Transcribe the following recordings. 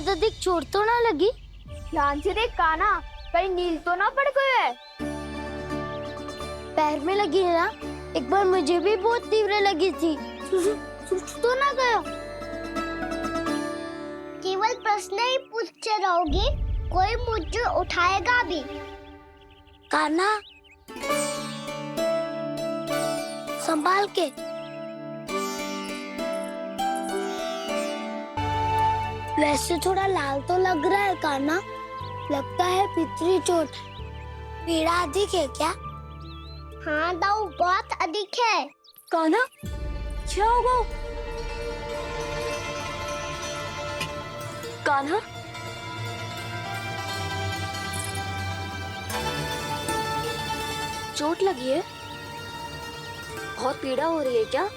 बहुत अधिक चोट तो ना लगी? ध्यान से देख कान्हा, कहीं नील तो ना पड़ गए है। पैर में लगी है ना? एक बार मुझे भी बहुत तीव्र लगी थी। सूझ तो ना गया। केवल प्रश्न ही पूछते रहोगे, कोई मुझे उठाएगा भी? कान्हा, संभाल के। वैसे थोड़ा लाल तो लग रहा है कान्हा, लगता है पितरी चोट। पीड़ा अधिक है क्या? हाँ दाऊ, बहुत अधिक है। कान्हा, क्या होगा? कान्हा, चोट लगी है? बहुत पीड़ा हो रही है क्या?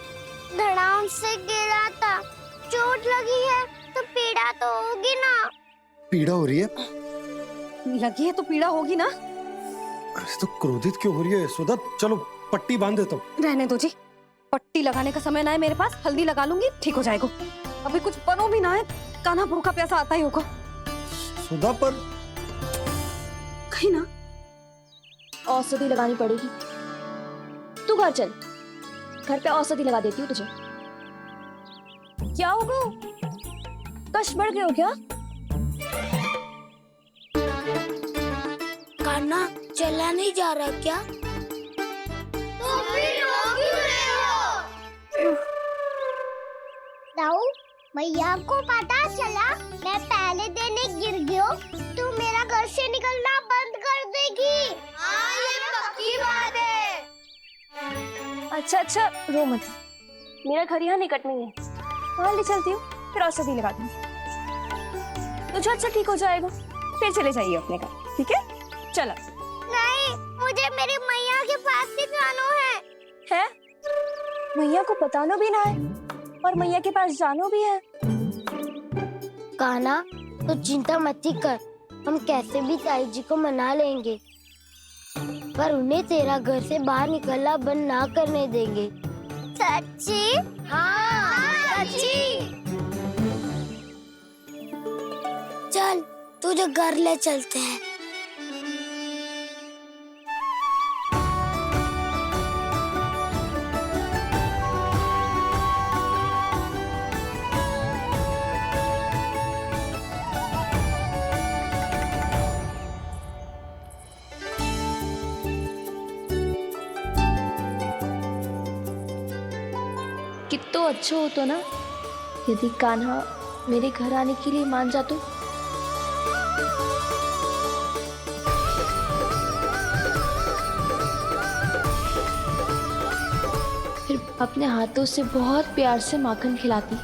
धड़ाम से गिरा था, चोट लगी है तो पीड़ा तो होगी ना। पीड़ा हो रही है? लगी है तो पीड़ा होगी ना। अरे तो क्रोधित क्यों हो रही है यशोदा? चलो पट्टी बांध देता हूँ। रहने दो जी, पट्टी लगाने का समय ना है मेरे पास। हल्दी लगा लूंगी, ठीक हो जाएगा। अभी कुछ बनो भी ना है, कान्हा भूखा प्यासा आता ही होगा। सुधा पर कहीं ना औषधि लगानी पड़ेगी। तू घर चल, घर पे औषधि लगा देती हूँ तुझे। क्या होगा? कष्ट बढ़ गए हो क्या? कान्हा, चला नहीं जा रहा क्या? तो फिर रो क्यों रहे हो? दाऊ, भैया को पता चला मैं पहले दिन ही गिर गया तो मेरा घर से निकलना बंद कर देगी। हाँ, ये पक्की बात है। अच्छा, रो मत। मेरा घर यहाँ निकट में है, वहाँ ले चलती हूँ, फिर औषधि लगा दूंगी। तो झट से ठीक हो जाएगा, फिर चले जाइए अपने घर, ठीक है? चलो। नहीं, मुझे मेरी मैया के पास ही जाना है। मैया को बताना भी ना है और मैया के पास जानो भी है। कान्हा, तो चिंता मत ही कर, हम कैसे भी ताई जी को मना लेंगे, पर उन्हें तेरा घर से बाहर निकलना बंद ना करने देंगे। सच्ची? हाँ, सच्ची। चल, तुझे घर ले चलते हैं। कितना अच्छा हो तो ना यदि कान्हा मेरे घर आने के लिए मान जातो। फिर अपने हाथों से बहुत प्यार से माखन खिलाती।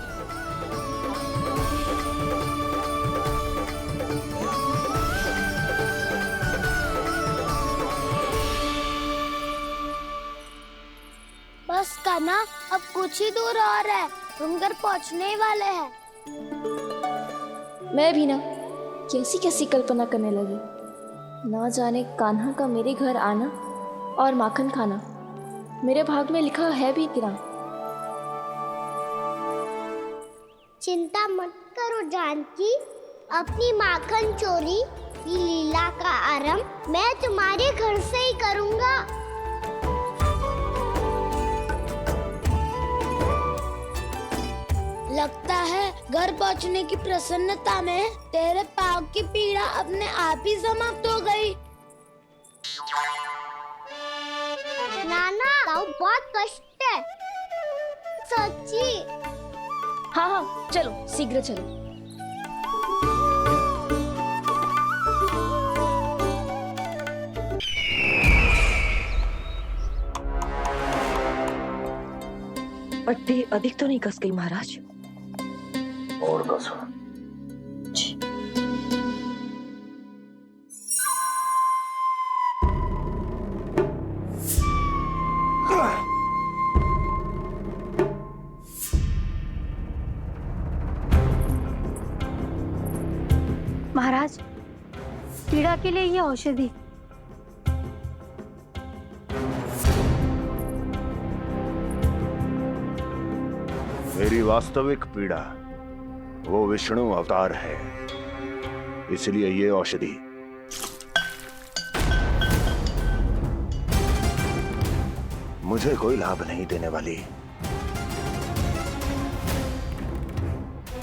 बस कान्हा, अब कुछ ही दूर और है, हम घर पहुंचने ही वाले हैं। मैं भी ना कैसी कैसी कल्पना करने लगी। ना जाने कान्हा का मेरे घर आना और माखन खाना मेरे भाग में लिखा है भी कि ना। चिंता मत करो जानकी, अपनी माखन चोरी की लीला का आरंभ मैं तुम्हारे घर से ही करूंगा। लगता है घर पहुंचने की प्रसन्नता में तेरे पाँव की पीड़ा अपने आप ही समाप्त हो गई। नाना, दाऊ बहुत कष्ट है। सच्ची? हाँ, चलो शीघ्र चलो। पट्टी अधिक तो नहीं कस गई महाराज? और कसो। महाराज, पीड़ा के लिए ये औषधि। मेरी वास्तविक पीड़ा वो विष्णु अवतार है, इसलिए ये औषधि मुझे कोई लाभ नहीं देने वाली।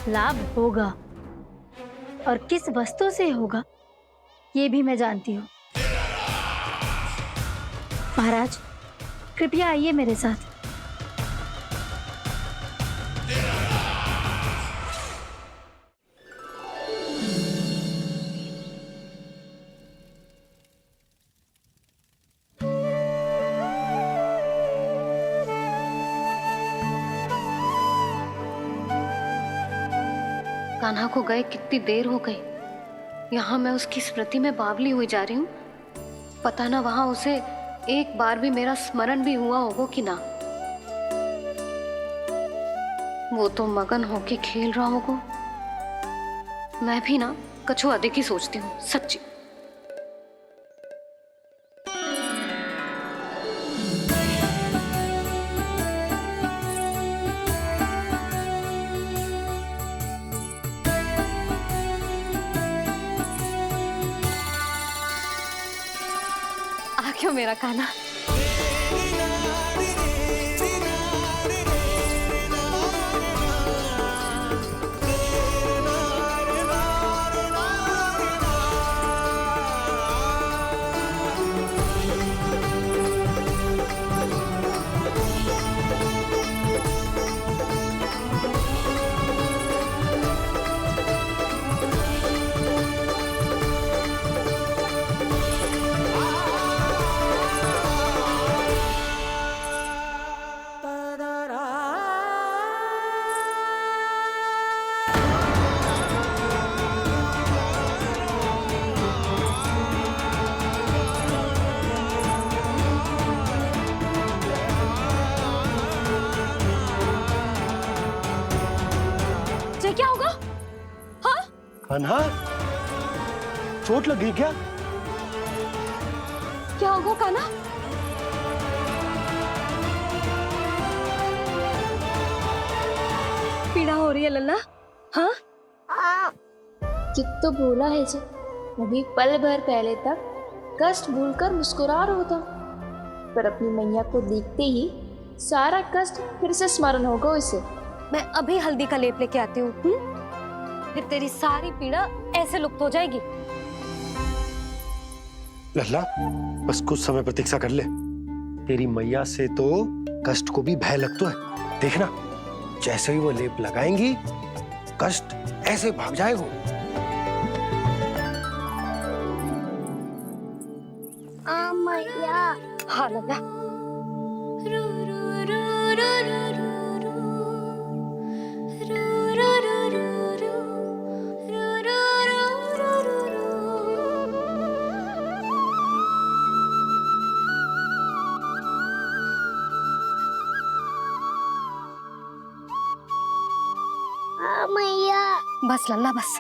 लाभ होगा, और किस वस्तु से होगा ये भी मैं जानती हूँ। महाराज, कृपया आइए मेरे साथ। कान्हा को गए कितनी देर हो गई। यहाँ मैं उसकी स्मृति में बावली हुई जा रही हूँ। पता ना वहां उसे एक बार भी मेरा स्मरण भी हुआ होगा कि ना। वो तो मगन होके खेल रहा होगा। मैं भी ना कछु अधिक ही सोचती हूँ, सच्ची। आ क्यों मेरा कान्हा। क्या होगा? हाँ? कान्हा, चोट लगी क्या? क्या होगा कान्हा? पीड़ा हो रही है लल्ला? हाँ? कित तो भूला है जी, अभी पल भर पहले तक कष्ट भूलकर मुस्कुरा रहा था, पर अपनी मैया को देखते ही सारा कष्ट फिर से स्मरण होगा उसे। मैं अभी हल्दी का लेप लेके आती हूँ। फिर तेरी सारी पीड़ा ऐसे लुप्त हो जाएगी। लल्ला, बस कुछ समय प्रतीक्षा कर ले। तेरी मैया से तो कष्ट को भी भय लगता है। देखना, जैसे ही वो लेप लगाएंगी, कष्ट ऐसे भाग जाएगा। मैया। हाँ लल्ला। मैया। बस लल्ला बस।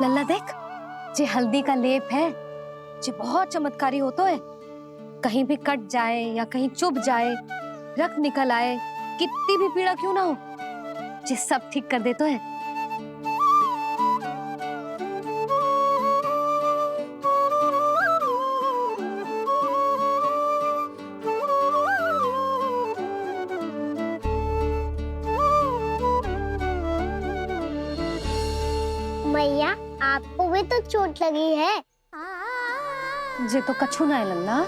लल्ला देख, जे हल्दी का लेप है, जे बहुत चमत्कारी होता है। कहीं भी कट जाए या कहीं चुभ जाए, रक्त निकल आए, कितनी भी पीड़ा क्यों ना हो, जे सब ठीक कर देता है। मैया, आपको भी तो चोट लगी है। जे तो कछु ना है लल्ला।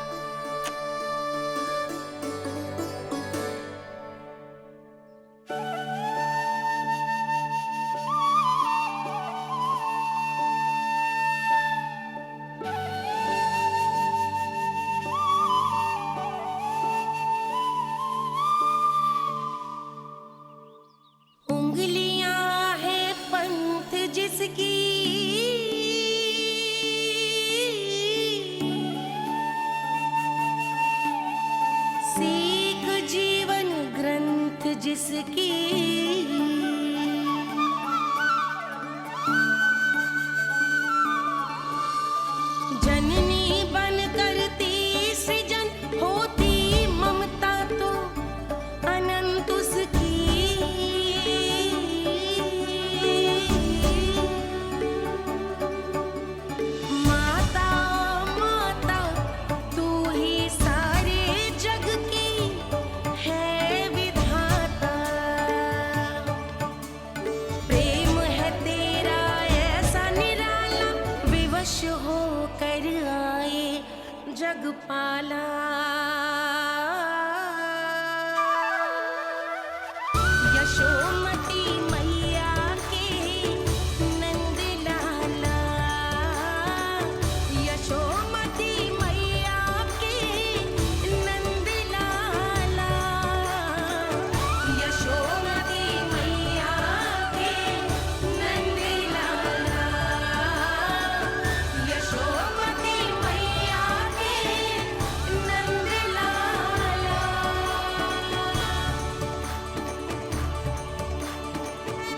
उंगलियां है पंथ जिसकी, सीख जीवन ग्रंथ जिसकी, जननी बन करती सृजन होती ममता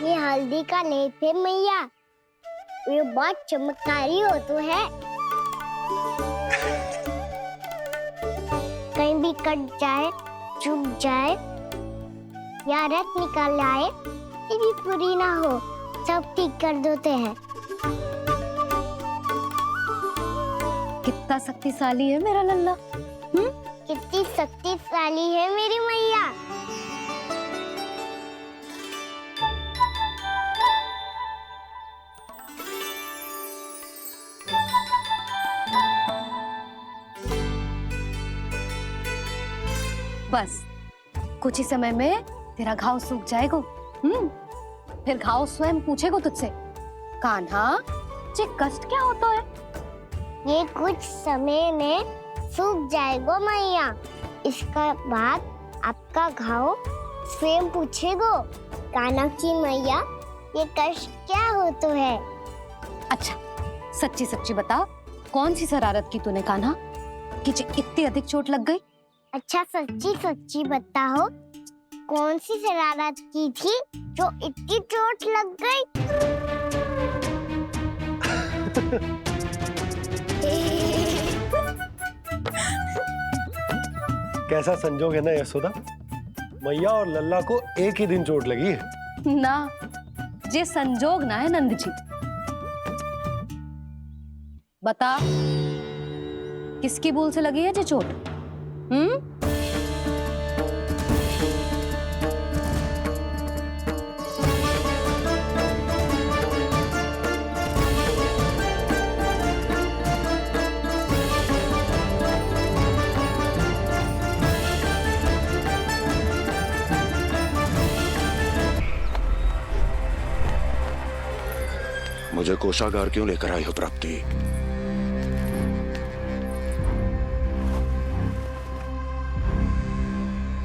ये हल्दी का लेप है मैया, ये बहुत चमत्कारी हो तो है। कहीं भी कट जाए, चुभ जाए या रक्त निकल आए, ये भी पूरी ना हो, सब ठीक कर देते हैं। कितना शक्तिशाली है मेरा लल्ला। कितनी शक्तिशाली है मेरी मैया। बस कुछ ही समय में तेरा घाव सूख जाएगा। फिर घाव स्वयं पूछेगा तुझसे, कान्हा ये कष्ट क्या होता है? ये कुछ समय में सूख जाएगा मैया। इसका बाद आपका घाव स्वयं पूछेगो, कान्हा की मैया ये कष्ट क्या हो तो है। अच्छा सच्ची सच्ची बता, कौन सी शरारत की तूने कान्हा कि इतनी अधिक चोट लग गई? अच्छा सच्ची सच्ची बताओ, कौन सी शरारत की थी जो इतनी चोट लग गई? कैसा संजोग है ना यशोदा, मैया और लल्ला को एक ही दिन चोट लगी है। ना ये संजोग ना है नंद जी। बता किसकी भूल से लगी है ये चोट? मुझे कोषागार क्यों लेकर आई हो प्राप्ति?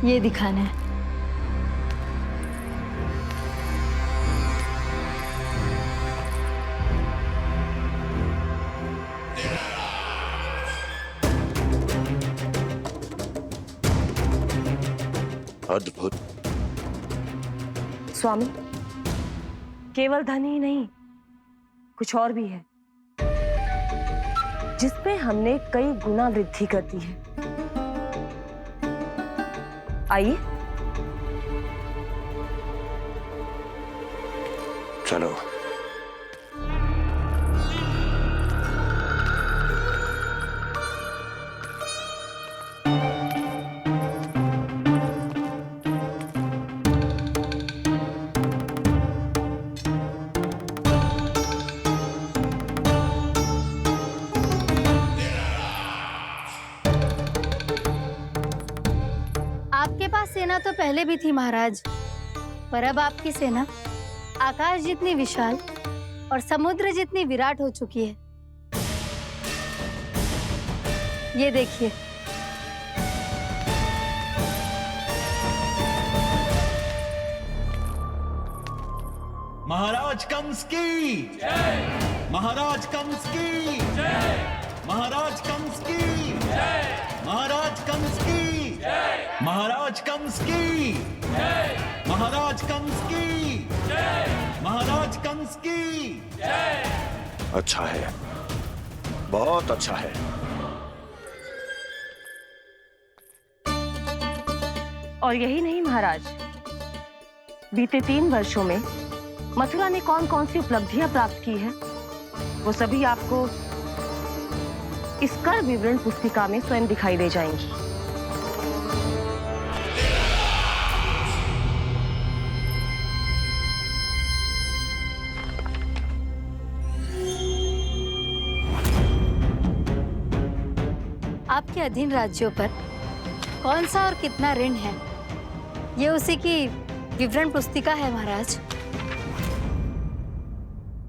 ये दिखाना है। अद्भुत। स्वामी, केवल धन ही नहीं, कुछ और भी है जिसपे हमने कई गुना वृद्धि कर दी है। आइए चलो। आपके पास सेना तो पहले भी थी महाराज, पर अब आपकी सेना आकाश जितनी विशाल और समुद्र जितनी विराट हो चुकी है। ये देखिए। महाराज कंस की जय। महाराज कंस की जय। महाराज कंस की जय। महाराज कंस की जय। महाराज कंस की जय। महाराज कंस की जय। महाराज कंस की जय। अच्छा है, बहुत अच्छा है। और यही नहीं महाराज, बीते 3 वर्षों में मथुरा ने कौन कौन सी उपलब्धियां प्राप्त की है, वो सभी आपको इस कर विवरण पुस्तिका में स्वयं दिखाई दे जाएंगी। आपके अधीन राज्यों पर कौन सा और कितना ऋण है, ये उसी की विवरण पुस्तिका है महाराज।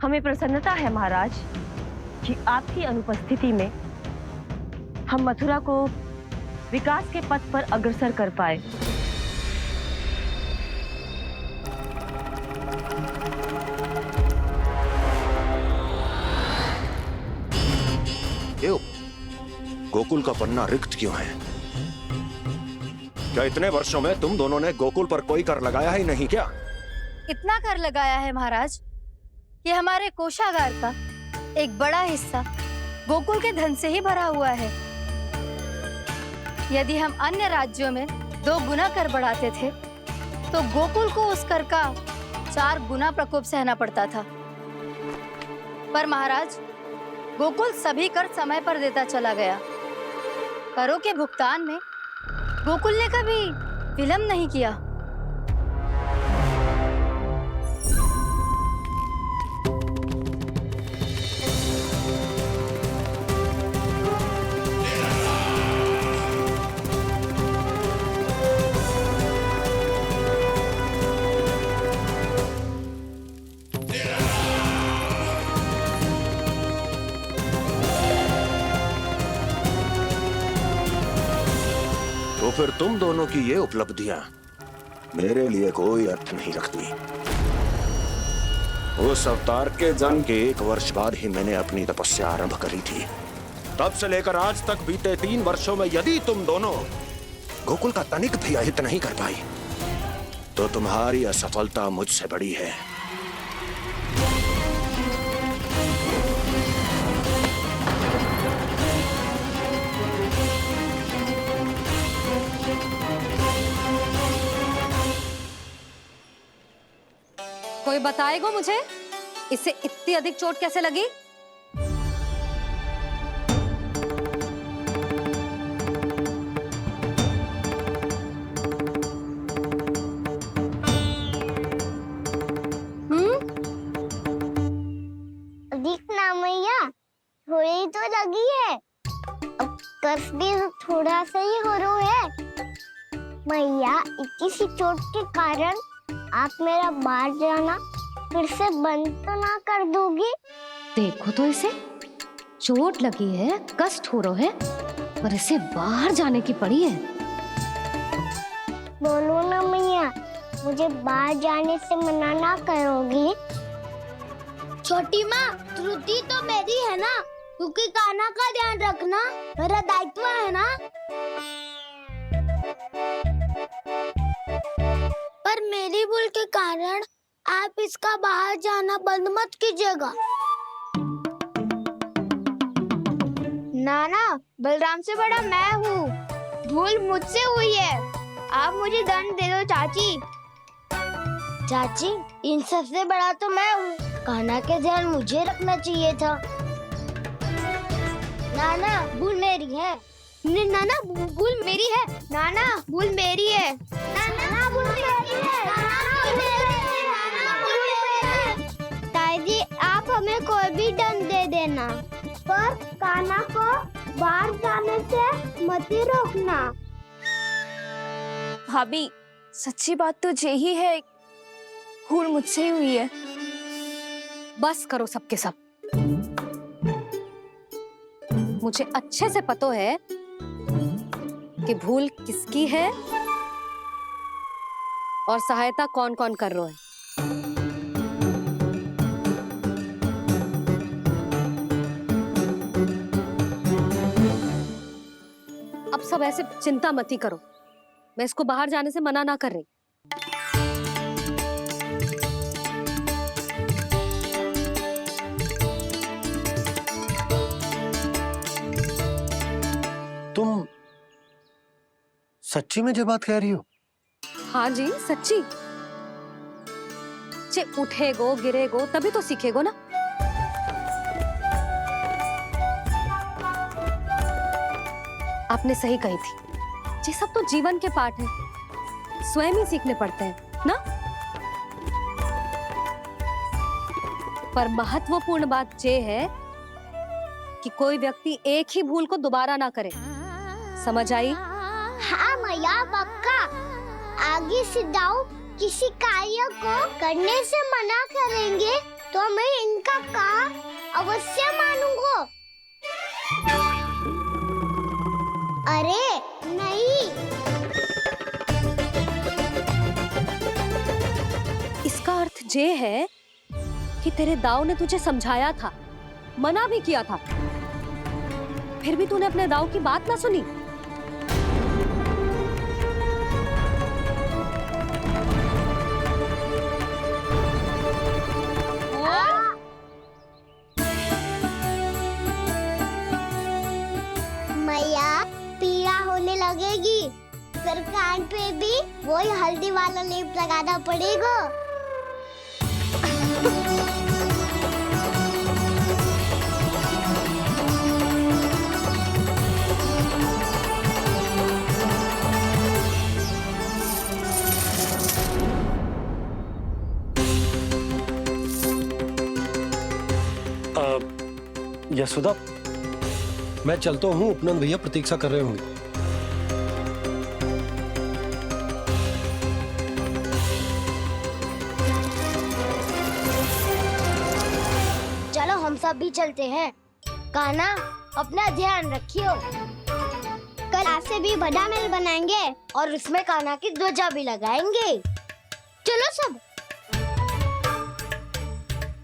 हमें प्रसन्नता है महाराज कि आपकी अनुपस्थिति में हम मथुरा को विकास के पथ पर अग्रसर कर पाए। क्यों? गोकुल का पन्ना रिक्त क्यों है? क्या इतने वर्षों में तुम दोनों ने गोकुल पर कोई कर लगाया ही नहीं क्या? इतना कर लगाया है महाराज कि हमारे कोषागार का एक बड़ा हिस्सा गोकुल के धन से ही भरा हुआ है। यदि हम अन्य राज्यों में 2 गुना कर बढ़ाते थे तो गोकुल को उस कर का 4 गुना प्रकोप सहना पड़ता था। पर महाराज, गोकुल सभी कर समय पर देता चला गया। करों के भुगतान में गोकुल ने कभी विलंब नहीं किया। तो फिर तुम दोनों की ये उपलब्धियां मेरे लिए कोई अर्थ नहीं रखती। उस अवतार के जन्म के 1 वर्ष बाद ही मैंने अपनी तपस्या आरंभ करी थी। तब से लेकर आज तक बीते 3 वर्षों में यदि तुम दोनों गोकुल का तनिक भी अहित नहीं कर पाई तो तुम्हारी असफलता मुझसे बड़ी है। कोई बताएगा मुझे इसे इतनी अधिक चोट कैसे लगी? अधिक ना मैया, थोड़ी तो लगी है। अब कस भी थोड़ा सा ही हो रहा है। मैया, इतनी सी चोट के कारण आप मेरा बाहर जाना फिर से बंद तो ना कर दोगी? देखो तो इसे, चोट लगी है, कष्ट हो रहा है, पर इसे बाहर जाने की पड़ी है। बोलो ना मैया, मुझे बाहर जाने से मना ना करोगी? छोटी माँ, त्रुटि तो मेरी है ना, क्योंकि कान्हा का ध्यान रखना मेरा दायित्व है ना। पर मेरी भूल के कारण आप इसका बाहर जाना बंद मत कीजिएगा। नाना, बलराम से बड़ा मैं हूँ, भूल मुझसे हुई है, आप मुझे दंड दे दो चाची। चाची, इन सबसे बड़ा तो मैं हूँ, कान्हा के ध्यान मुझे रखना चाहिए था। नाना, भूल मेरी है। नाना, भूल मेरी है। नाना, भूल मेरी है। नाना, भूल मेरी है। ताई जी, आप हमें कोई भी दंड दे देना, पर कान्हा को बाहर जाने से मत ही रोकना। भाभी, सच्ची बात तो यही है, भूल मुझसे ही हुई है। बस करो सबके सब। मुझे अच्छे से पता है कि भूल किसकी है और सहायता कौन कौन कर रहा है। अब सब ऐसे चिंता मत ही करो, मैं इसको बाहर जाने से मना ना कर रही। तुम सच्ची में जो बात कह रही हो? हाँ जी, सच्ची। जे उठेगो गिरेगो तभी तो सीखेगो ना। आपने सही कही थी, ये सब तो जीवन के पाठ हैं, स्वयं ही सीखने पड़ते हैं ना। पर महत्वपूर्ण बात ये है कि कोई व्यक्ति एक ही भूल को दोबारा ना करे, समझ आई? हाँ मैया, पक्का। आगे से दाऊ किसी कार्य को करने से मना करेंगे तो मैं इनका काम अवश्य मानूंगा। अरे नहीं, इसका अर्थ ये है कि तेरे दाऊ ने तुझे समझाया था, मना भी किया था, फिर भी तूने अपने दाऊ की बात ना सुनी। कान पे भी वही हल्दी वाला लेप लगाना पड़ेगा। यशोदा, मैं चलता हूँ, उपनंद भैया प्रतीक्षा कर रहे होंगे। चलो हम सब भी चलते हैं। कान्हा, अपना ध्यान रखियो। कल ऐसे भी बड़ा महल बनाएंगे और उसमें कान्हा की ध्वजा भी लगाएंगे। चलो सब।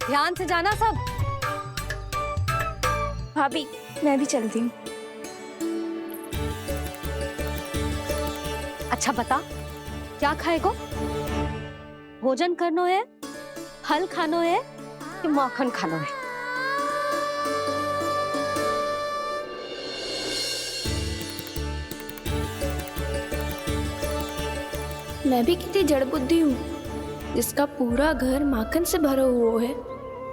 ध्यान से जाना सब। भाभी, मैं भी चलती हूँ। अच्छा बता, क्या खाएगो? भोजन करनो है, फल खानो है कि माखन खानो है? मैं भी कितनी जड़ बुद्धि हूँ, जिसका पूरा घर माखन से भरा हुआ है।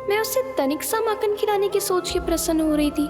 मैं उससे तनिक सा माखन खिलाने की सोच के प्रसन्न हो रही थी।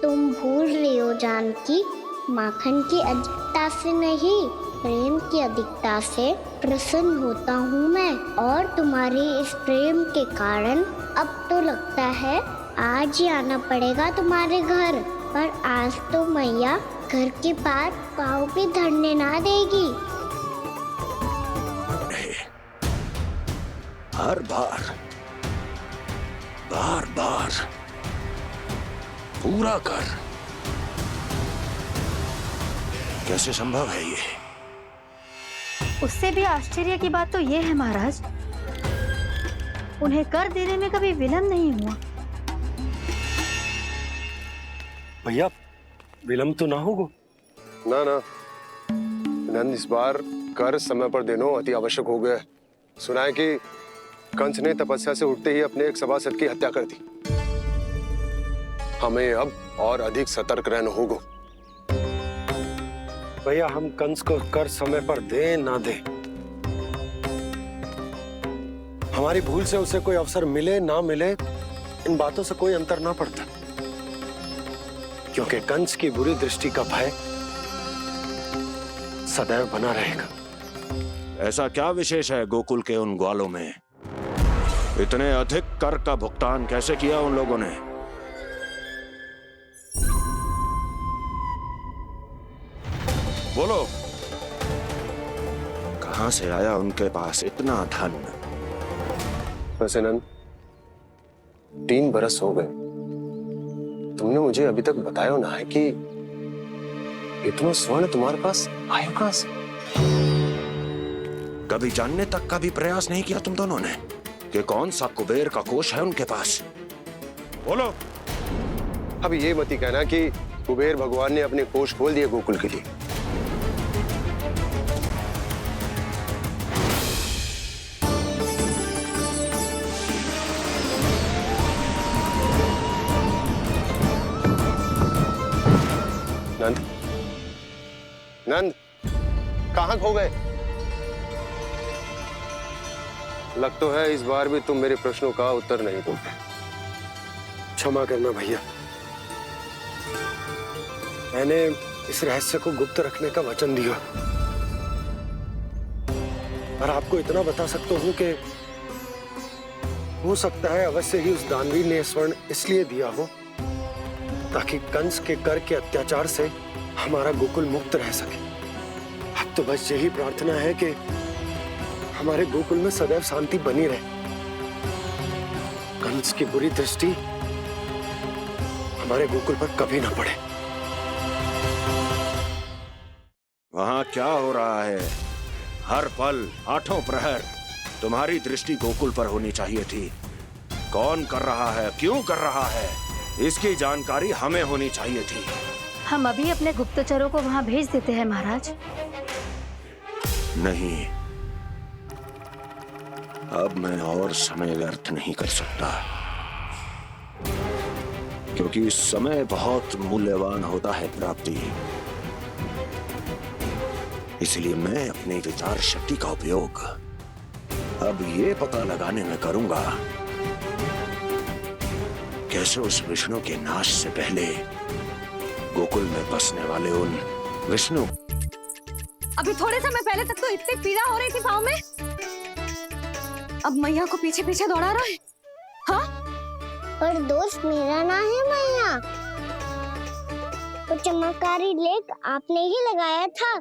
तुम भूल रही हो जानकी, माखन की अधिकता से नहीं, प्रेम की अधिकता से प्रसन्न होता हूँ मैं। और तुम्हारे इस प्रेम के कारण अब तो लगता है आज ही आना पड़ेगा तुम्हारे घर। पर आज तो मैया घर के पास पाँव भी धरने ना देगी। हर बार बार बार पूरा कर, कैसे संभव है ये? उससे भी आश्चर्य की बात तो ये है महाराज, उन्हें कर देने में कभी विलम्ब नहीं हुआ। भैया, विलम्ब तो ना होगा? ना ना नंद, इस बार कर समय पर देना अति आवश्यक हो गया। सुना है कि कंस ने तपस्या से उठते ही अपने एक सभासद की हत्या कर दी। हमें अब और अधिक सतर्क रहना होगा। भैया, हम कंस को कर समय पर दे ना दे, हमारी भूल से उसे कोई अवसर मिले ना मिले, इन बातों से कोई अंतर ना पड़ता, क्योंकि कंस की बुरी दृष्टि का भय सदैव बना रहेगा। ऐसा क्या विशेष है गोकुल के उन ग्वालों में? इतने अधिक कर का भुगतान कैसे किया उन लोगों ने? बोलो, कहां से आया उनके पास इतना धन? वैसे नंद, 3 बरस हो गए, तुमने मुझे अभी तक बताया ना है कि इतना स्वर्ण तुम्हारे पास आया कहां से? कभी जानने तक का भी प्रयास नहीं किया तुम दोनों ने कि कौन सा कुबेर का कोष है उनके पास? बोलो। अब ये मत ही कहना कि कुबेर भगवान ने अपने कोष खोल दिए गोकुल के लिए। नंद, नंद, कहां खो गए? लग तो है इस बार भी तुम मेरे प्रश्नों का उत्तर नहीं दोगे। क्षमा करना भैया, मैंने इस रहस्य को गुप्त रखने का वचन दिया, और आपको इतना बता सकता हूं कि हो सकता है अवश्य ही उस दानवीर ने स्वर्ण इसलिए दिया हो ताकि कंस के कर के अत्याचार से हमारा गोकुल मुक्त रह सके। अब तो बस यही प्रार्थना है कि हमारे गोकुल में सदैव शांति बनी रहे, कंस की बुरी दृष्टि हमारे गोकुल पर कभी ना पड़े। वहां क्या हो रहा है? हर पल, आठों प्रहर तुम्हारी दृष्टि गोकुल पर होनी चाहिए थी। कौन कर रहा है, क्यों कर रहा है, इसकी जानकारी हमें होनी चाहिए थी। हम अभी अपने गुप्तचरों को वहां भेज देते हैं महाराज। नहीं, अब मैं और समय व्यर्थ नहीं कर सकता, क्योंकि समय बहुत मूल्यवान होता है प्राप्ति। इसलिए मैं अपनी विचार शक्ति का उपयोग अब ये पता लगाने में करूंगा कैसे उस विष्णु के नाश से पहले गोकुल में बसने वाले उन विष्णु। अभी थोड़े समय पहले तक तो इतनी पीड़ा हो रही थी पाँव में, अब मैया को पीछे पीछे दौड़ा रहा है। हाँ, पर दोस्त मेरा ना है मैया, वो चमत्कारी लेख आपने ही लगाया था।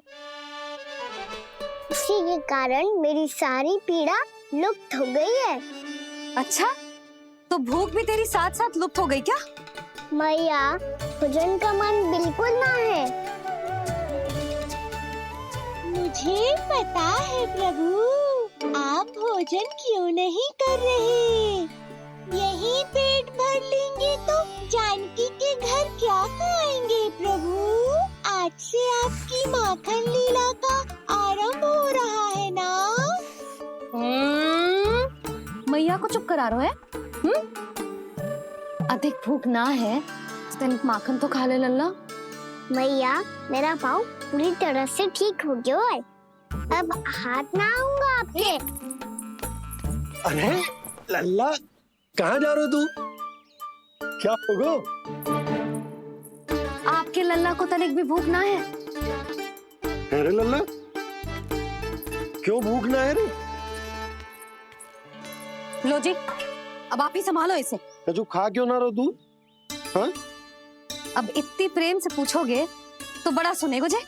इसी के कारण मेरी सारी पीड़ा लुप्त हो गई है। अच्छा, तो भूख भी तेरी साथ साथ लुप्त हो गई क्या? मैया, भोजन का मन बिल्कुल ना है। मुझे पता है प्रभु, आप भोजन क्यों नहीं कर रहे। यही पेट भर लेंगे तो जानकी के घर क्या खाएंगे प्रभु। आज से आपकी माखन लीला का आरंभ हो रहा है ना। मैया को चुप करा रहे हैं? अधिक भूख ना है तो तनिक माखन तो खा ले लल्ला। मैया, मेरा पाँव पूरी तरह से ठीक हो गया है, अब हाथ ना आऊंगा आपके। अरे लल्ला, कहाँ जा रहे हो तू? क्या होगा? आपके लल्ला को तनिक भी भूख ना है? अरे लल्ला, क्यों भूख ना है रे? लो जी, अब आप ही संभालो इसे। तू खा क्यों ना रहो तू? हाँ? अब इतनी प्रेम से पूछोगे तो बड़ा सुनेगो जे।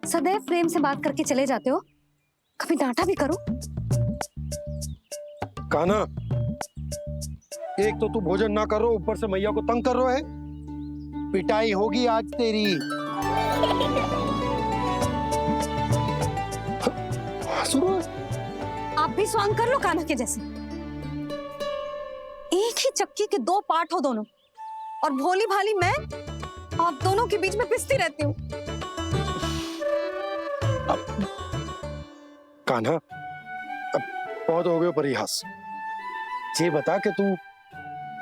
सदैव प्रेम से बात करके चले जाते हो, कभी डांटा भी करो। कान्हा, एक तो तू भोजन ना करो, ऊपर से मैया को तंग कर रहा है। पिटाई होगी आज तेरी। आप भी स्वांग कर लो कान्हा के जैसे। एक ही चक्की के दो पार्ट हो दोनों, और भोली भाली मैं आप दोनों के बीच में पिसती रहती हूँ। कान्हा, अब बहुत हो गए परिहास। ये बता कि तू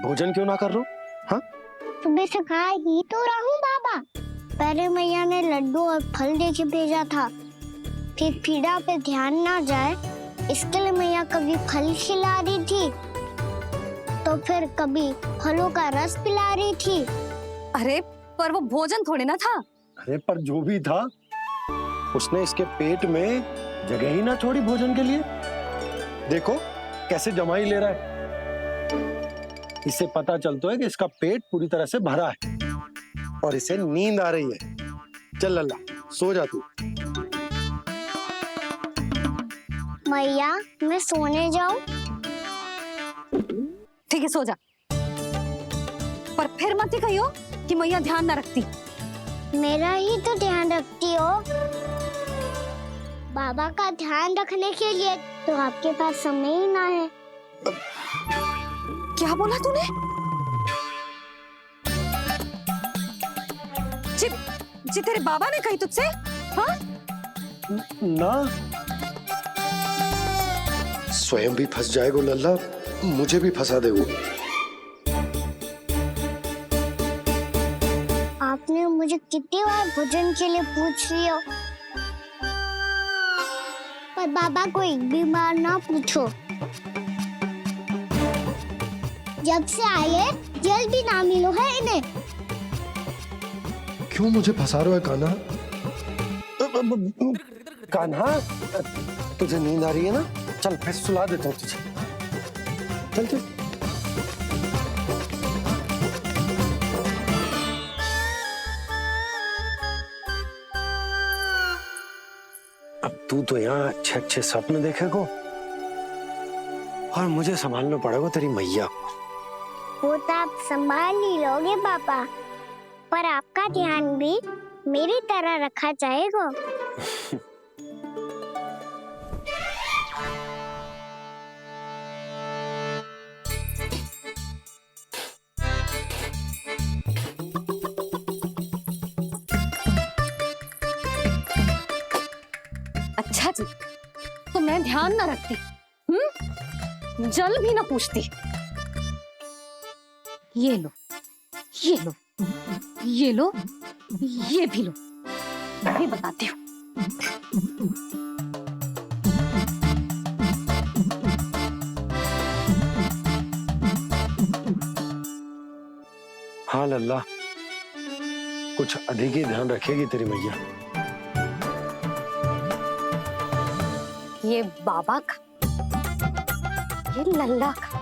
भोजन क्यों ना कर रो? हाँ? सुबह से खा ही तो रहा हूँ बाबा। पहले मैया ने लड्डू और फल देके भेजा था, फिर पीड़ा पे ध्यान ना जाए इसके लिए मैया कभी फल खिला रही थी तो फिर कभी फलों का रस पिला रही थी। अरे पर वो भोजन थोड़े ना था। अरे पर जो भी था, उसने इसके पेट में जगह ही ना छोड़ी भोजन के लिए। देखो कैसे जमाई ले रहा है। इससे पता चलता है कि इसका पेट पूरी तरह से भरा है और इसे नींद आ रही है। चल लल्ला, सो जा तू। मैया, मैं सोने जाऊं? ठीक है, सो जा, पर फिर मत ही कहियो कि मैया ध्यान ना रखती। मेरा ही तो ध्यान रखती हो। बाबा का ध्यान रखने के लिए तो आपके पास समय ही ना है। क्या बोला तूने? जी तेरे बाबा ने कही तुझसे? हाँ? ना, स्वयं भी फंस जाएगा लल्ला, मुझे भी फंसा दे वो। आपने मुझे कितनी बार भोजन के लिए पूछ लिया, पर बाबा को एक भी बार ना पूछो। जब से आए जल भी ना मिलो है इन्हें। क्यों मुझे फंसा रहा है कान्हा? कान्हा, तुझे नींद आ रही है ना? चल मैं सुला देता हूँ तुझे। चल चल। अब तू तो यहाँ अच्छे अच्छे सपने देखेगो और मुझे संभालना पड़ेगा तेरी मैया। वो तो आप संभाल ही लोगे पापा, पर आपका ध्यान भी मेरी तरह रखा जाएगा। अच्छा जी, तो मैं ध्यान ना रखती जल भी ना पूछती। ये लो, ये लो, ये लो, ये भी लो, मैं भी बताती हूँ। हाँ लल्ला, कुछ अधिक ही ध्यान रखेगी तेरी मैया। ये बाबा का, ये लल्ला का।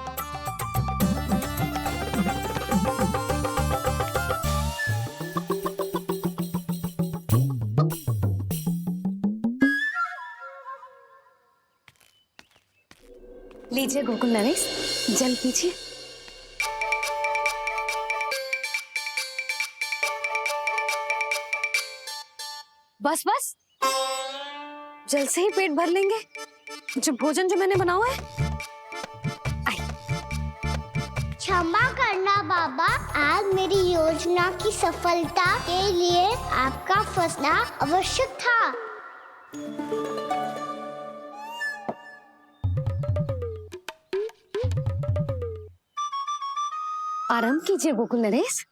लीजिए गोकुल नरेश, जल पीजिए। बस बस, जल से ही पेट भर लेंगे। जो भोजन जो मैंने बनाया है। क्षमा करना बाबा, आज मेरी योजना की सफलता के लिए आपका फंसना आवश्यक था। आराम कीजिए गोकुल नरेश।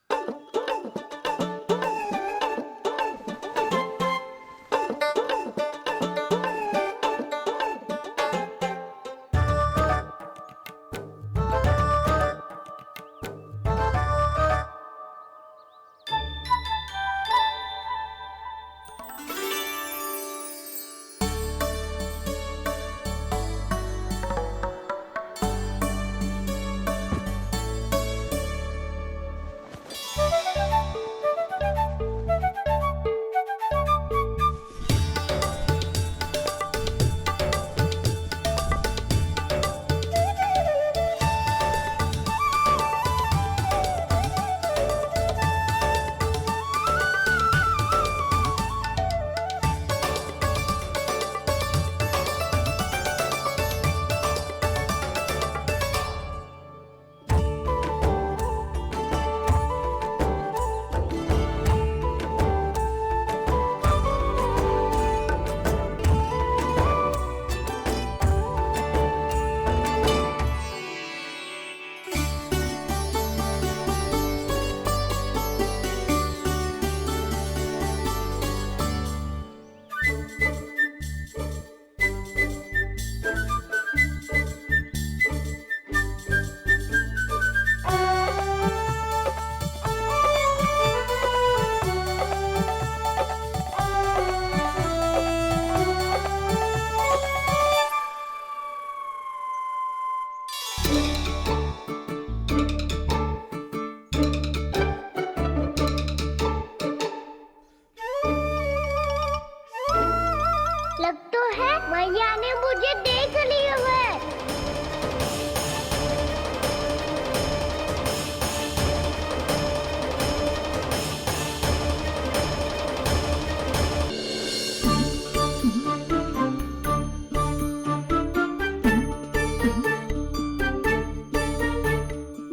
लग तो है मैया ने मुझे देख लिया है।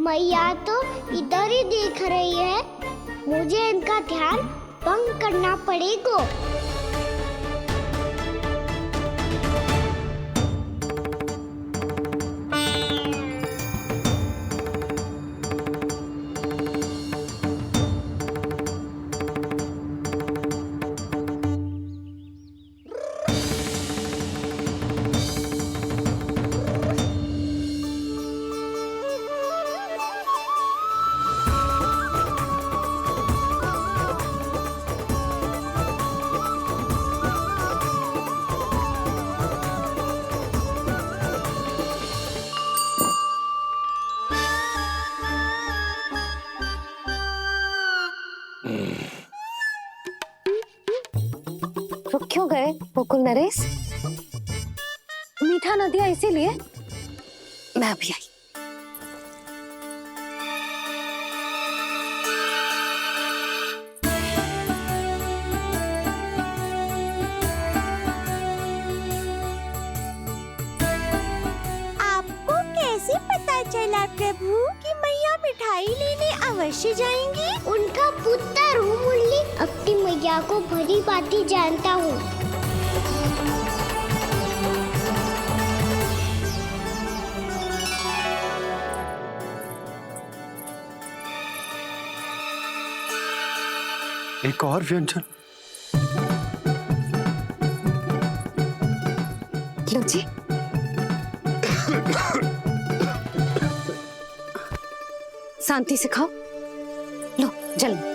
मैया तो इधर ही देख रही है, मुझे इनका ध्यान भंग करना पड़ेगा। रुक क्यों गए गोकुल नरेश? मीठा न दिया इसीलिए मैं अभी आई। आपको कैसे पता चला प्रभु कि मैया मिठाई लेने अवश्य जाएंगी? उनका पुत्र हूँ मुरली, अपनी मैया को भली भांति जानता हूँ। एक और व्यंजन। लो जी। शांति से खाओ। लो जल्दी।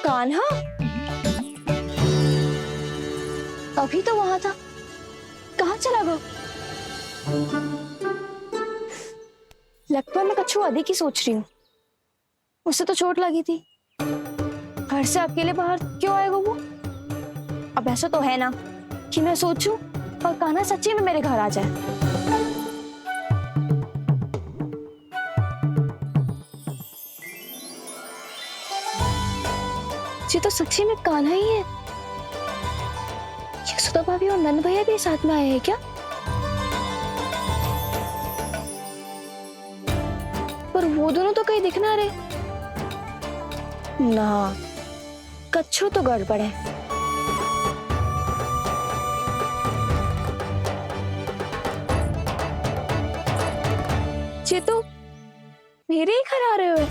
कान्हा अभी तो वहां था, कहाँ चला गया? लगता है मैं कच्छू आदि की सोच रही हूँ। उससे तो चोट लगी थी, घर से अकेले बाहर क्यों आएगा वो? अब ऐसा तो है ना कि मैं सोचूं और कान्हा सच्ची में मेरे घर आ जाए। ये तो सच्ची में कान्हा ही है। यशोदा भाभी और नंद भैया भी साथ में आए हैं क्या? पर वो दोनों तो कहीं दिख ना रहे। ना, कच्छू तो गड़बड़ है। ये तो मेरे ही घर आ रहे हुए।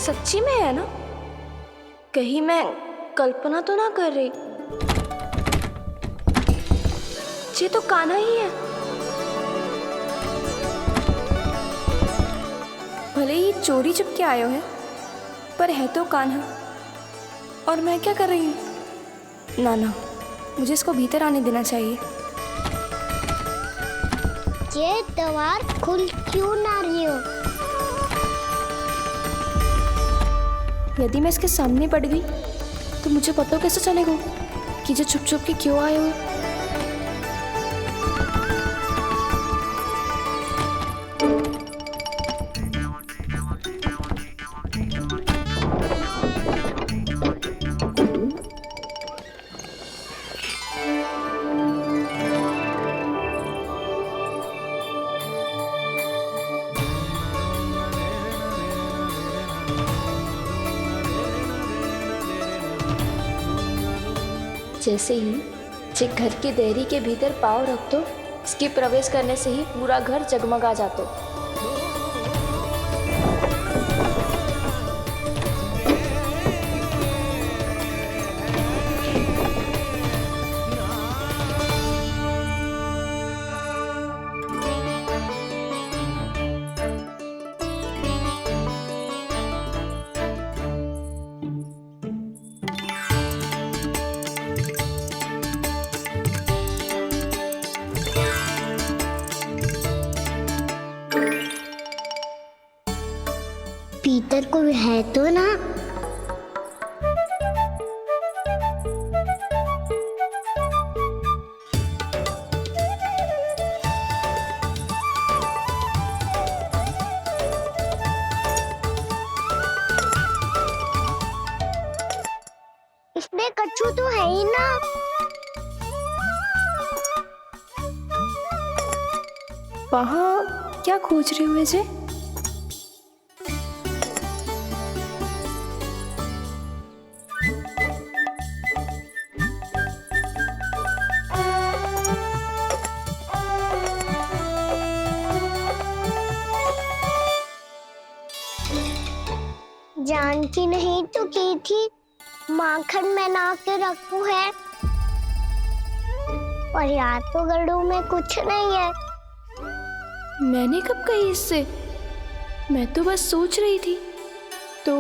सच्ची में है ना? कहीं मैं कल्पना तो ना कर रही? ये तो कान्हा ही है। भले ही चोरी चुपके आए हैं, पर है तो कान्हा। और मैं क्या कर रही हूँ? ना ना, मुझे इसको भीतर आने देना चाहिए। ये दीवार खुल क्यों ना रही हो? यदि मैं इसके सामने पड़ गई तो मुझे पता कैसे चलेगा कि जो छुप छुप के क्यों आए हो? जैसे ही जे घर की देहरी के भीतर पाँव रख दो, इसके प्रवेश करने से ही पूरा घर जगमगा जातो। भीतर कोई है तो ना? इसमें कच्छू तो है ही ना। वहाँ क्या खोज रहे हुए जे? जानती नहीं तो की थी माखन में ना के रखू है, और यहाँ तो गड़ू में कुछ नहीं है। मैंने कब कही इससे? मैं तो बस सोच रही थी। तो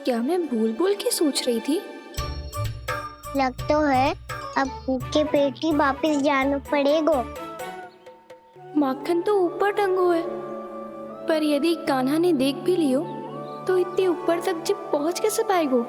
क्या मैं भूल भूल के सोच रही थी? लग तो है अब भूखे पेट ही वापिस जाना पड़ेगा। माखन तो ऊपर टंगो है, पर यदि कान्हा ने देख भी लियो तो इतने ऊपर तक जब पहुंच कैसे पाएगो?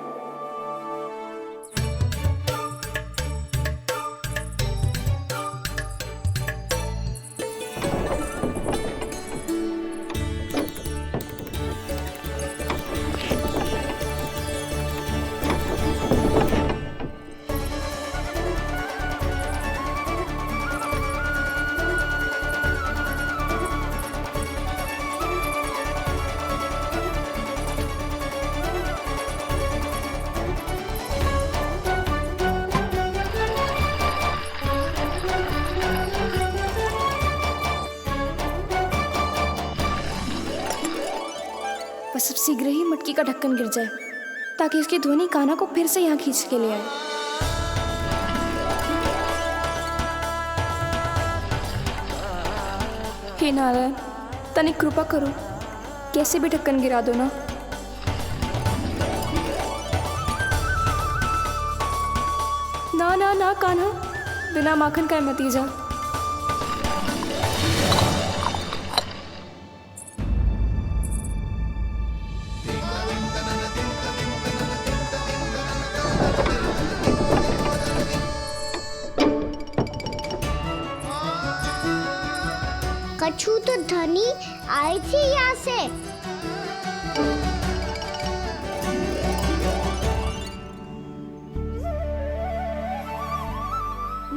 शीघ्र ही मटकी का ढक्कन गिर जाए ताकि उसकी ध्वनि कान्हा को फिर से यहाँ खींच के ले आए। हे नारायण, तनिक कृपा करो, कैसे भी ढक्कन गिरा दो ना। ना ना ना कान्हा, बिना माखन का मत जा। कछु तो ध्वनि आई थी यहाँ से।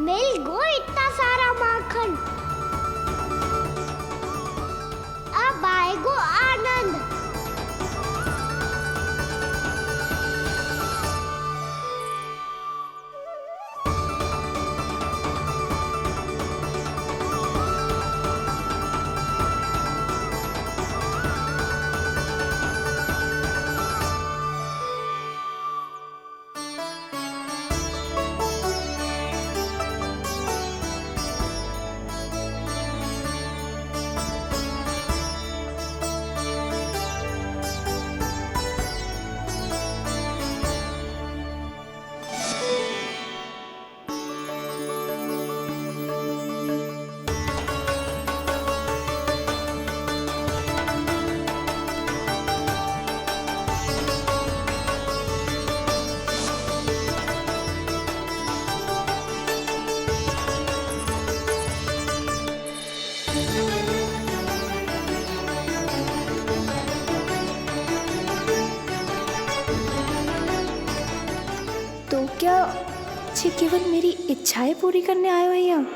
मिल गो इतना सारा माखन। अब आएगो आनंद। तो क्या ये केवल मेरी इच्छाएं पूरी करने आए हो यहाँ?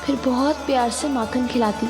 फिर बहुत प्यार से माखन खिलाती।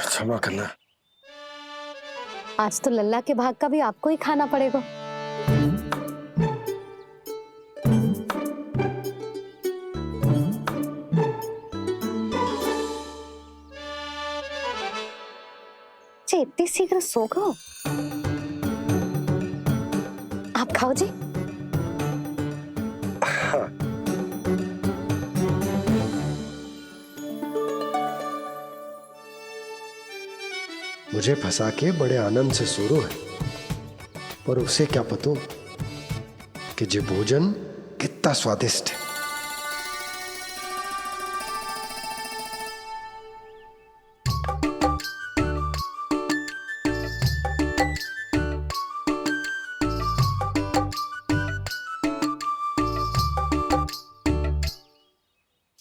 क्षमा करना। आज तो लल्ला के भाग का भी आपको ही खाना पड़ेगा। इतनी शीघ्र सो गो? आप खाओ जी। हाँ। मुझे फंसा के बड़े आनंद से सो रहा है, पर उसे क्या पता कि ये भोजन कितना स्वादिष्ट है।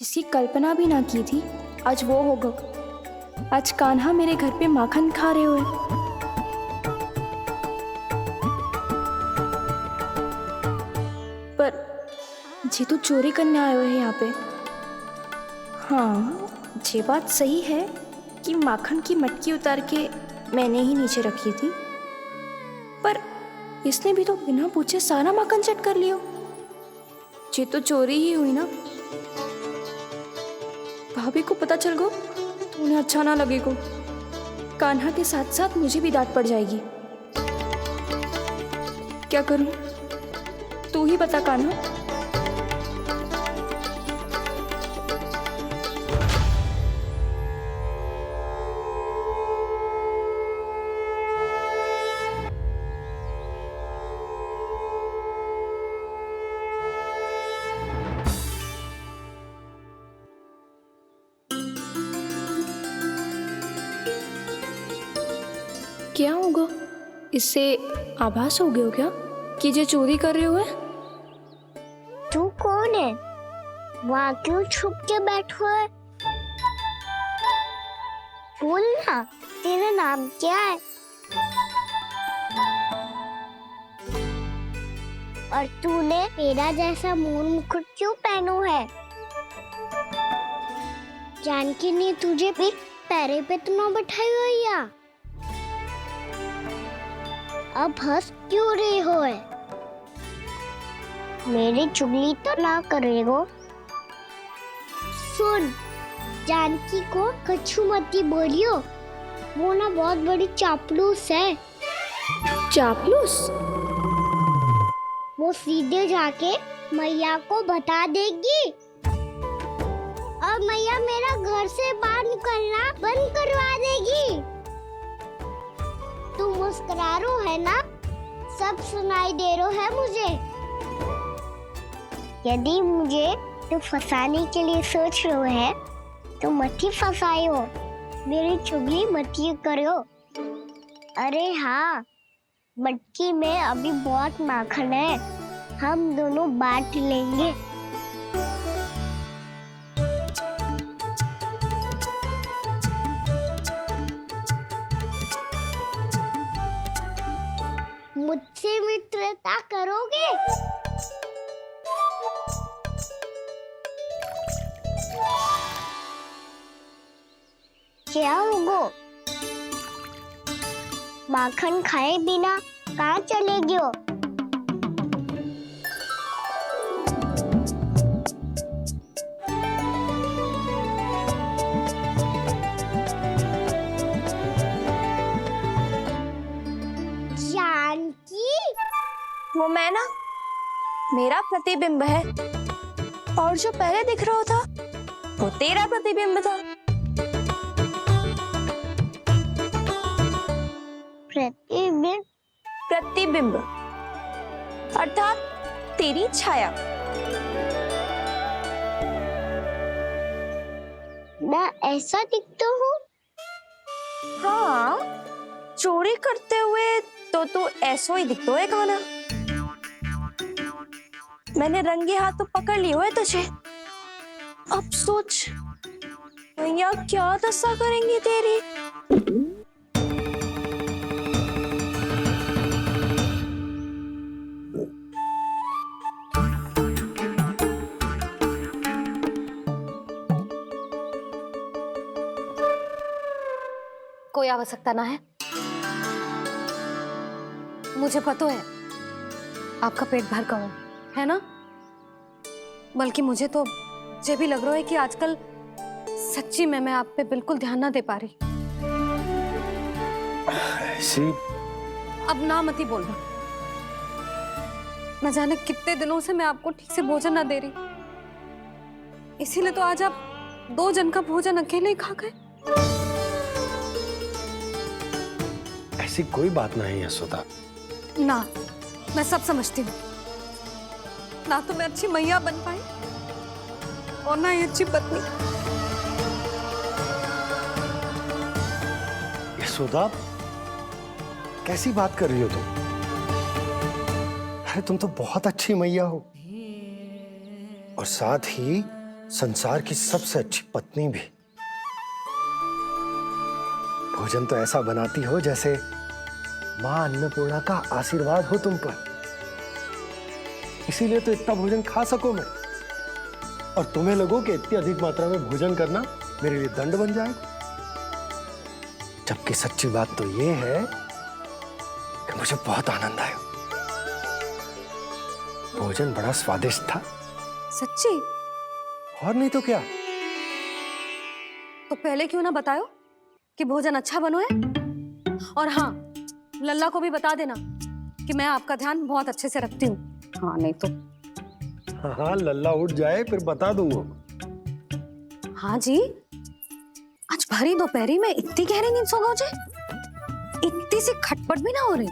जिसकी कल्पना भी ना की थी, आज वो होगा आज कान्हा मेरे घर पे माखन खा रहे हुए। पर जी तो चोरी करने आए हुए हैं यहाँ पे। हाँ, ये बात सही है कि माखन की मटकी उतार के मैंने ही नीचे रखी थी, पर इसने भी तो बिना पूछे सारा माखन चट कर लियो। ये तो चोरी ही हुई ना। भाभी को पता चल गो तो उन्हें अच्छा ना लगेगा। कान्हा के साथ साथ मुझे भी डांट पड़ जाएगी। क्या करूं? तू ही बता कान्हा। क्या होगा? इससे आभास हो गया हो क्या कि ये चोरी कर रहे हुए? तू कौन है? वहाँ क्यों छुप के बैठो है? बोल ना, तेरा नाम क्या है? और तूने मेरा जैसा मोर मुकुट क्यों पहनो है? जानकी ने तुझे भी पैरे पे तो ना बैठाई हुई है। अब हंस क्यों रही हो है? मेरी चुगली तो ना करेगो। सुन, जानकी को कछु मती बोलियो, वो ना बहुत बड़ी चापलूस है। चापलूस? वो सीधे जाके मैया को बता देगी और मैया मेरा घर से बाहर निकलना बंद करवा देगी। तू मुस्कुरा रो है ना? सब सुनाई दे रो है मुझे। यदि मुझे तू फंसाने के लिए सोच रो है तो मत ही फंसायो, मेरी चुगली मत ही करो। अरे हाँ, मटकी में अभी बहुत माखन है, हम दोनों बांट लेंगे। मुझसे मित्रता करोगे? क्या होगो? माखन खाए बिना कहाँ चलेगी हो? वो मैं ना, मेरा प्रतिबिंब है, और जो पहले दिख रहा था वो तेरा प्रतिबिंब था। प्रतिबिंब? प्रतिबिंब अर्थात तेरी छाया। मैं ऐसा दिखता हूँ? हाँ, चोरी करते हुए तो तू ऐसा ही दिखता है कान्हा। मैंने रंगे हाथ तो पकड़ लिए हुए तुझे। अब सोच भैया क्या दशा करेंगी तेरी। कोई आवश्यकता ना है, मुझे पता है आपका पेट भर गया है ना। बल्कि मुझे तो ये भी लग रहा है कि आजकल सच्ची में मैं आप पे बिल्कुल ध्यान ना दे पा रही। ऐसी अब ना मत ही बोलना। न जाने कितने दिनों से मैं आपको ठीक से भोजन ना दे रही, इसीलिए तो आज आप 2 जन का भोजन अकेले ही खा गए। ऐसी कोई बात नहीं यशोदा। ना, मैं सब समझती हूँ। ना तो मैं अच्छी मैया बन पाई और ना ही अच्छी पत्नी। यशोदा, कैसी बात कर रही हो तुम? अरे तुम तो बहुत अच्छी मैया हो और साथ ही संसार की सबसे अच्छी पत्नी भी। भोजन तो ऐसा बनाती हो जैसे माँ अन्नपूर्णा का आशीर्वाद हो तुम पर। इसीलिए तो इतना भोजन खा सको मैं, और तुम्हें लगो कि इतनी अधिक मात्रा में भोजन करना मेरे लिए दंड बन जाएगा। जबकि सच्ची बात तो ये है कि मुझे बहुत आनंद आया। भोजन बड़ा स्वादिष्ट था। सच्ची? और नहीं तो क्या। तो पहले क्यों ना बतायो कि भोजन अच्छा बनो है? और हाँ, लल्ला को भी बता देना कि मैं आपका ध्यान बहुत अच्छे से रखती हूँ। हाँ नहीं तो। हाँ, लल्ला उठ जाए फिर बता दूंगा। हाँ जी, आज भरी दोपहरी में इतनी गहरी नींद सो गए जे? इतनी सी खटपट भी ना हो रही?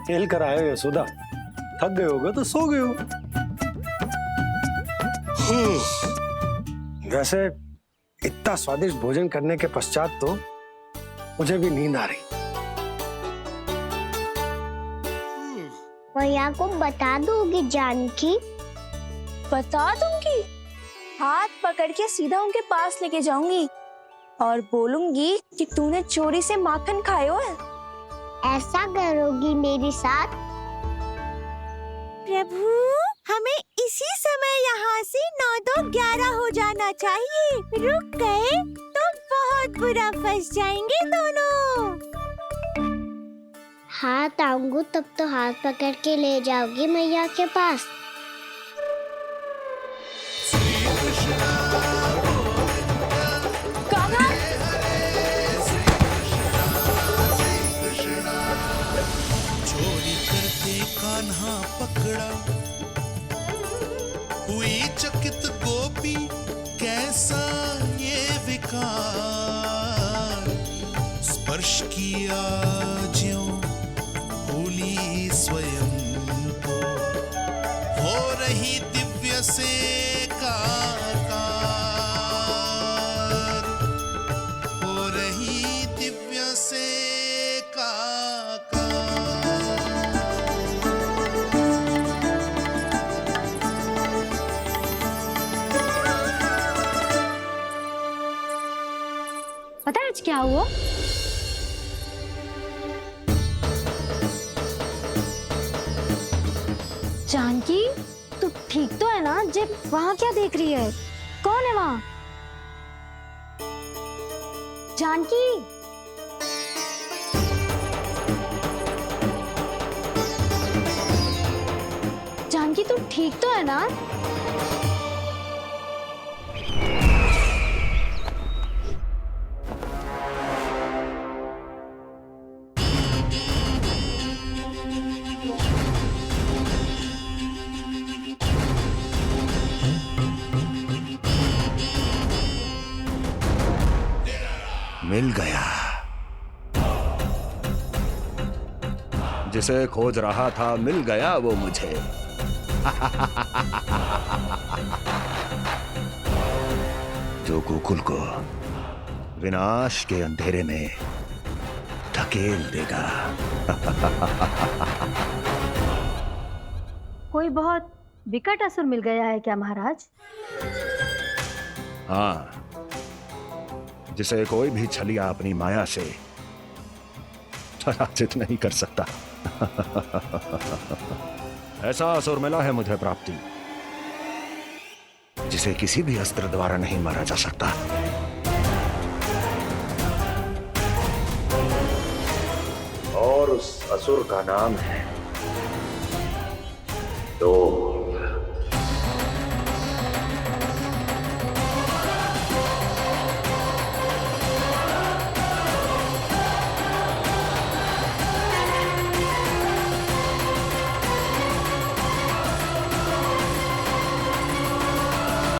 खेल कर आए हो यशोदा, थक गए होगे तो सो गए हो। वैसे इतना स्वादिष्ट भोजन करने के पश्चात तो मुझे भी नींद आ रही। मैया को बता दोगी जानकी? बता दूंगी। हाथ पकड़ के सीधा उनके पास लेके जाऊंगी और बोलूंगी कि तूने चोरी से माखन खायो है। ऐसा करोगी मेरे साथ? प्रभु, हमें इसी समय यहाँ से 9-2-11 हो जाना चाहिए। रुक गए तो बहुत बुरा फंस जाएंगे दोनों। हाथ आऊंगी तब तो हाथ पकड़ के ले जाओगी मैया के पास। चोरी करते कान्हा पकड़ा, हुई चकित गोपी कैसा ये विकार, स्पर्श किया ज्यों भूली स्वयं को, हो रही दिव्य से काकार, हो रही दिव्य से काकार। पता है आज क्या हुआ? जानकी, तू ठीक तो है ना? जब वहां क्या देख रही है? कौन है वहां? जानकी, जानकी तू ठीक तो है ना? मिल गया। जिसे खोज रहा था मिल गया वो मुझे। जो गोकुल को विनाश के अंधेरे में धकेल देगा। कोई बहुत विकट असुर मिल गया है क्या महाराज? हाँ, जिसे कोई भी छलिया अपनी माया से पराजित नहीं कर सकता। ऐसा असुर मिला है मुझे प्राप्ति, जिसे किसी भी अस्त्र द्वारा नहीं मारा जा सकता। और उस असुर का नाम है दो।